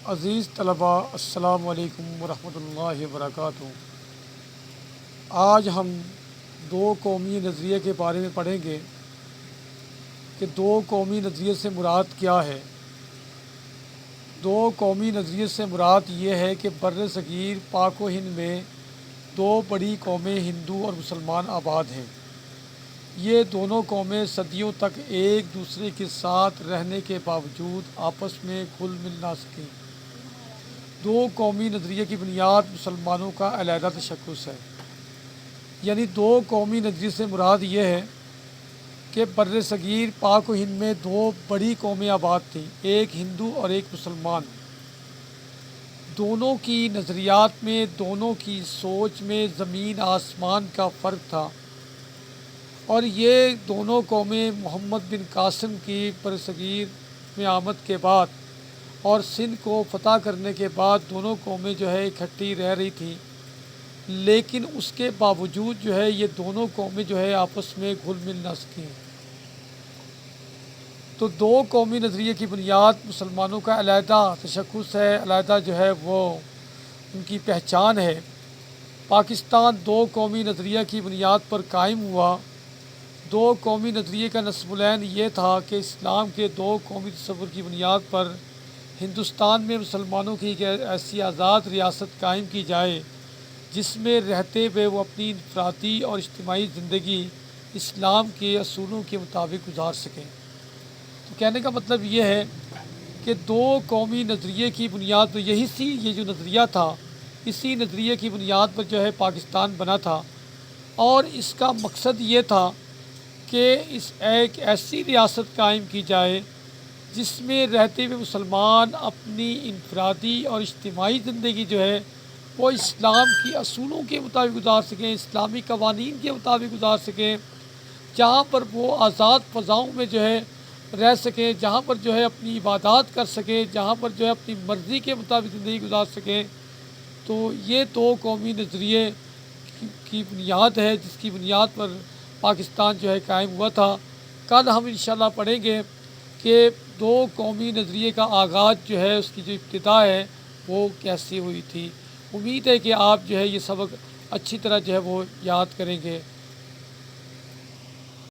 عزیز طلباء، السلام علیکم ورحمۃ اللہ وبرکاتہ۔ آج ہم دو قومی نظریے کے بارے میں پڑھیں گے کہ دو قومی نظریے سے مراد کیا ہے۔ دو قومی نظریے سے مراد یہ ہے کہ بر صغیر پاک و ہند میں دو بڑی قومیں ہندو اور مسلمان آباد ہیں۔ یہ دونوں قومیں صدیوں تک ایک دوسرے کے ساتھ رہنے کے باوجود آپس میں گھل مل نہ سکیں۔ دو قومی نظریے کی بنیاد مسلمانوں کا علیحدہ تشخص ہے۔ یعنی دو قومی نظریے سے مراد یہ ہے کہ بر صغیر پاک و ہند میں دو بڑی قومیں آباد تھیں، ایک ہندو اور ایک مسلمان۔ دونوں کی نظریات میں، دونوں کی سوچ میں زمین آسمان کا فرق تھا، اور یہ دونوں قومیں محمد بن قاسم کی بر صغیر میں آمد کے بعد اور سندھ کو فتح کرنے کے بعد دونوں قومیں اکٹھی رہ رہی تھیں، لیکن اس کے باوجود یہ دونوں قومیں آپس میں گھل مل نہ سکیں۔ تو دو قومی نظریے کی بنیاد مسلمانوں کا علیحدہ تشخص ہے، علیحدہ وہ ان کی پہچان ہے۔ پاکستان دو قومی نظریہ کی بنیاد پر قائم ہوا۔ دو قومی نظریے کا نصب العین یہ تھا کہ اسلام کے دو قومی تصور کی بنیاد پر ہندوستان میں مسلمانوں کی ایک ایسی آزاد ریاست قائم کی جائے جس میں رہتے ہوئے وہ اپنی انفرادی اور اجتماعی زندگی اسلام کے اصولوں کے مطابق گزار سکیں۔ تو کہنے کا مطلب یہ ہے کہ دو قومی نظریے کی بنیاد پر یہ جو نظریہ تھا، اسی نظریے کی بنیاد پر پاکستان بنا تھا، اور اس کا مقصد یہ تھا کہ ایک ایسی ریاست قائم کی جائے جس میں رہتے ہوئے مسلمان اپنی انفرادی اور اجتماعی زندگی وہ اسلام کی اصولوں کے مطابق گزار سکیں، اسلامی قوانین کے مطابق گزار سکیں، جہاں پر وہ آزاد فضاؤں میں رہ سکیں، جہاں پر اپنی عبادات کر سکیں، جہاں پر اپنی مرضی کے مطابق زندگی گزار سکیں۔ تو یہ دو قومی نظریے کی بنیاد ہے جس کی بنیاد پر پاکستان قائم ہوا تھا۔ کل ہم انشاءاللہ پڑھیں گے کہ دو قومی نظریے کا آغاز اس کی جو ابتدا ہے وہ کیسی ہوئی تھی۔ امید ہے کہ آپ یہ سبق اچھی طرح وہ یاد کریں گے۔